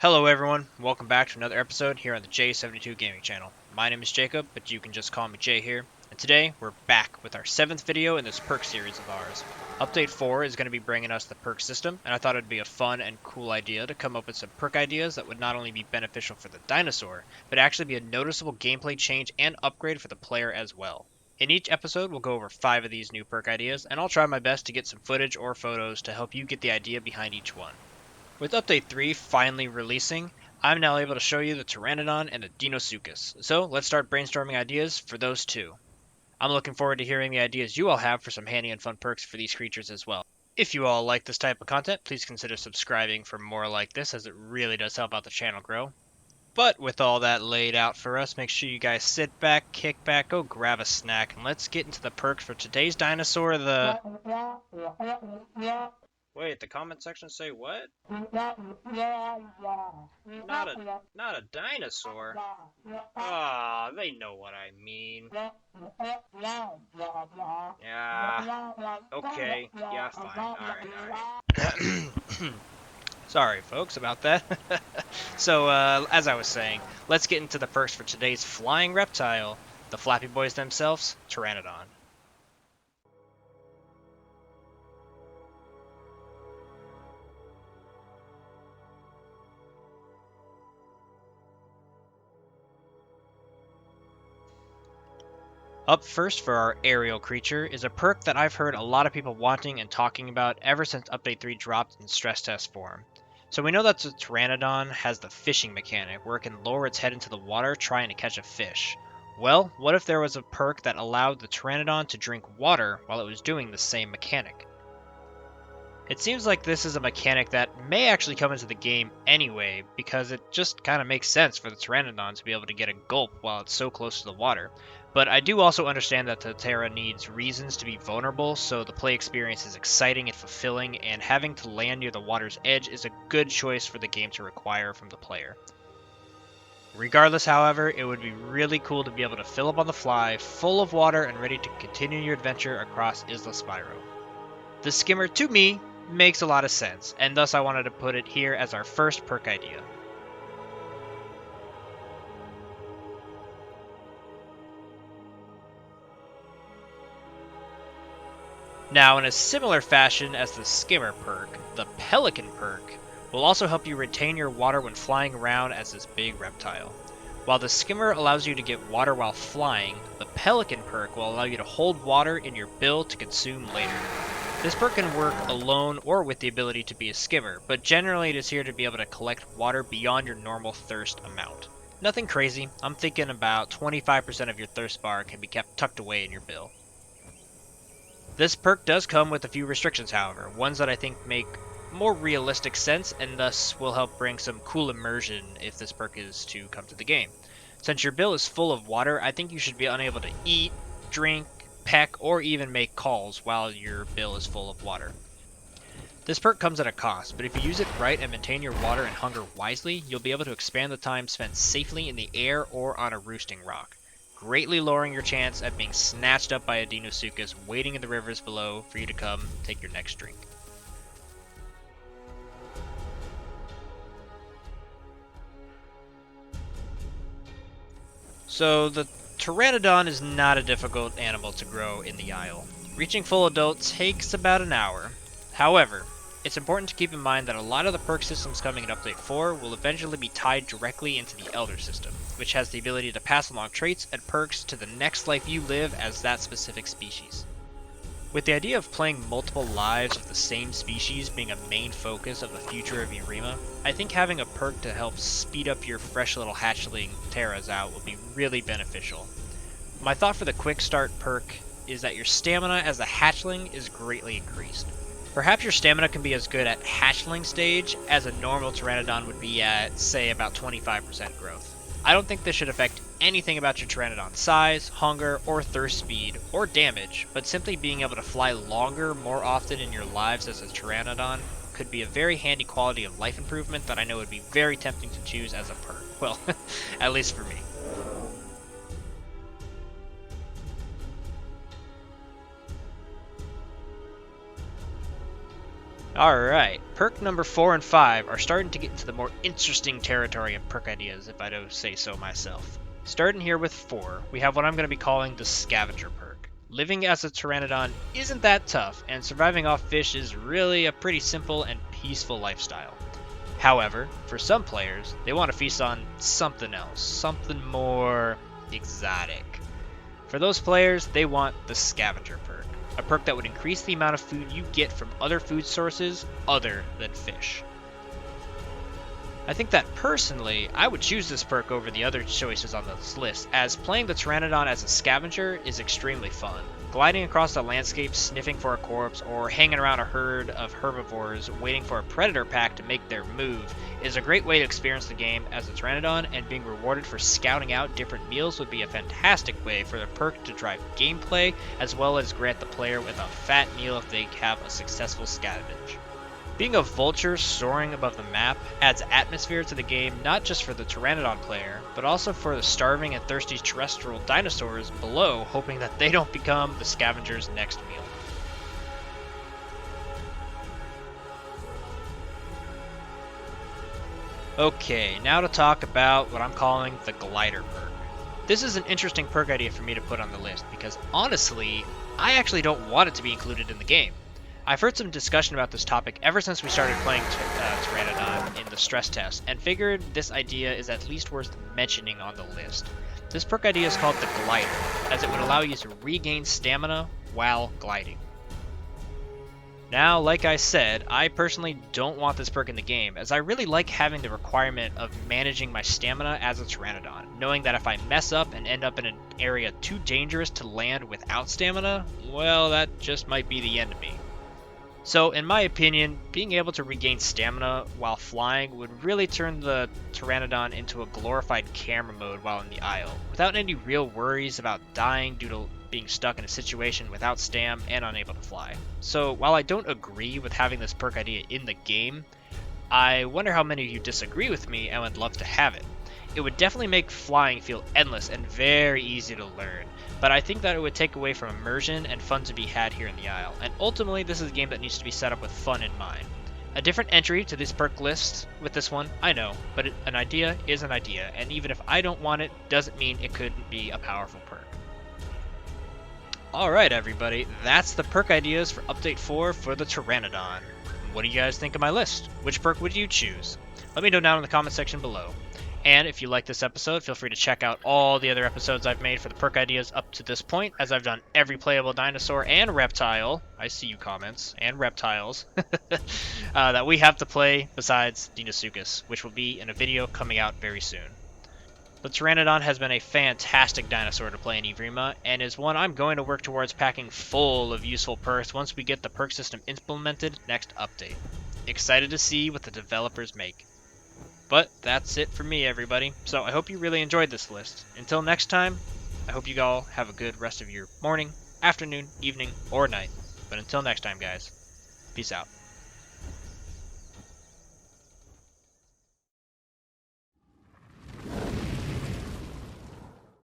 Hello everyone, welcome back to another episode here on the J72 Gaming channel. My name is Jacob, but you can just call me Jay here, and today we're back with our 7th video in this perk series of ours. Update 4 is going to be bringing us the perk system, and I thought it would be a fun and cool idea to come up with some perk ideas that would not only be beneficial for the dinosaur, but actually be a noticeable gameplay change and upgrade for the player as well. In each episode, we'll go over 5 of these new perk ideas, and I'll try my best to get some footage or photos to help you get the idea behind each one. With Update 3 finally releasing, I'm now able to show you the Pteranodon and the Deinosuchus, so let's start brainstorming ideas for those two. I'm looking forward to hearing the ideas you all have for some handy and fun perks for these creatures as well. If you all like this type of content, please consider subscribing for more like this, as it really does help out the channel grow. But with all that laid out for us, make sure you guys sit back, kick back, go grab a snack, and let's get into the perks for today's dinosaur, the... Wait, the comment section say what? Not a dinosaur. Ah, they know what I mean. Yeah. Okay. Yeah, fine. Alright. Sorry, folks, about that. So, as I was saying, let's get into the perks for today's flying reptile, the Flappy Boys themselves, Pteranodon. Up first for our aerial creature is a perk that I've heard a lot of people wanting and talking about ever since Update 3 dropped in stress test form. So we know that the Pteranodon has the fishing mechanic, where it can lower its head into the water trying to catch a fish. Well, what if there was a perk that allowed the Pteranodon to drink water while it was doing the same mechanic? It seems like this is a mechanic that may actually come into the game anyway, because it just kind of makes sense for the Pteranodon to be able to get a gulp while it's so close to the water. But I do also understand that the Ptera needs reasons to be vulnerable, so the play experience is exciting and fulfilling, and having to land near the water's edge is a good choice for the game to require from the player. Regardless, however, it would be really cool to be able to fill up on the fly, full of water and ready to continue your adventure across Isla Spyro. The skimmer, to me, makes a lot of sense, and thus I wanted to put it here as our first perk idea. Now, in a similar fashion as the skimmer perk, the Pelican perk will also help you retain your water when flying around as this big reptile. While the skimmer allows you to get water while flying, the Pelican perk will allow you to hold water in your bill to consume later. This perk can work alone or with the ability to be a skimmer, but generally it is here to be able to collect water beyond your normal thirst amount. Nothing crazy, I'm thinking about 25% of your thirst bar can be kept tucked away in your bill. This perk does come with a few restrictions, however, ones that I think make more realistic sense and thus will help bring some cool immersion if this perk is to come to the game. Since your bill is full of water, I think you should be unable to eat, drink, peck, or even make calls while your bill is full of water. This perk comes at a cost, but if you use it right and maintain your water and hunger wisely, you'll be able to expand the time spent safely in the air or on a roosting rock, greatly lowering your chance at being snatched up by a Deinosuchus waiting in the rivers below for you to come take your next drink. So the Pteranodon is not a difficult animal to grow in the Isle. Reaching full adult takes about an hour. However, it's important to keep in mind that a lot of the perk systems coming in Update 4 will eventually be tied directly into the Elder system, which has the ability to pass along traits and perks to the next life you live as that specific species. With the idea of playing multiple lives of the same species being a main focus of the future of Evrima, I think having a perk to help speed up your fresh little hatchling Pteras out will be really beneficial. My thought for the quick start perk is that your stamina as a hatchling is greatly increased. Perhaps your stamina can be as good at hatchling stage as a normal Pteranodon would be at, say, about 25% growth. I don't think this should affect anything about your Pteranodon size, hunger, or thirst speed, or damage, but simply being able to fly longer more often in your lives as a Pteranodon could be a very handy quality of life improvement that I know would be very tempting to choose as a perk. Well, at least for me. Alright, perk number 4 and 5 are starting to get into the more interesting territory of perk ideas, if I do say so myself. Starting here with 4, we have what I'm going to be calling the Scavenger perk. Living as a Pteranodon isn't that tough, and surviving off fish is really a pretty simple and peaceful lifestyle. However, for some players, they want to feast on something else, something more exotic. For those players, they want the Scavenger perk, a perk that would increase the amount of food you get from other food sources other than fish. I think that personally, I would choose this perk over the other choices on this list, as playing the Pteranodon as a scavenger is extremely fun. Gliding across the landscape, sniffing for a corpse, or hanging around a herd of herbivores waiting for a predator pack to make their move is a great way to experience the game as a Pteranodon, and being rewarded for scouting out different meals would be a fantastic way for the perk to drive gameplay, as well as grant the player with a fat meal if they have a successful scavenge. Being a vulture soaring above the map adds atmosphere to the game, not just for the Pteranodon player, but also for the starving and thirsty terrestrial dinosaurs below, hoping that they don't become the scavenger's next meal. Okay, now to talk about what I'm calling the glider perk. This is an interesting perk idea for me to put on the list, because honestly, I actually don't want it to be included in the game. I've heard some discussion about this topic ever since we started playing Pteranodon in the stress test, and figured this idea is at least worth mentioning on the list. This perk idea is called the glider, as it would allow you to regain stamina while gliding. Now, like I said, I personally don't want this perk in the game, as I really like having the requirement of managing my stamina as a Pteranodon, knowing that if I mess up and end up in an area too dangerous to land without stamina, well, that just might be the end of me. So, in my opinion, being able to regain stamina while flying would really turn the Pteranodon into a glorified camera mode while in the Isle, without any real worries about dying due to being stuck in a situation without stam and unable to fly. So, while I don't agree with having this perk idea in the game, I wonder how many of you disagree with me and would love to have it. It would definitely make flying feel endless and very easy to learn, but I think that it would take away from immersion and fun to be had here in the Isle, and ultimately this is a game that needs to be set up with fun in mind. A different entry to this perk list with this one, I know, but an idea is an idea, and even if I don't want it, doesn't mean it couldn't be a powerful perk. Alright everybody, that's the perk ideas for Update 4 for the Pteranodon. What do you guys think of my list? Which perk would you choose? Let me know down in the comment section below. And if you like this episode, feel free to check out all the other episodes I've made for the perk ideas up to this point, as I've done every playable dinosaur and reptile, I see you comments, and reptiles, that we have to play besides Deinosuchus, which will be in a video coming out very soon. The Pteranodon has been a fantastic dinosaur to play in Evrima, and is one I'm going to work towards packing full of useful perks once we get the perk system implemented next update. Excited to see what the developers make. But that's it for me, everybody. So I hope you really enjoyed this list. Until next time, I hope you all have a good rest of your morning, afternoon, evening, or night. But until next time, guys, peace out.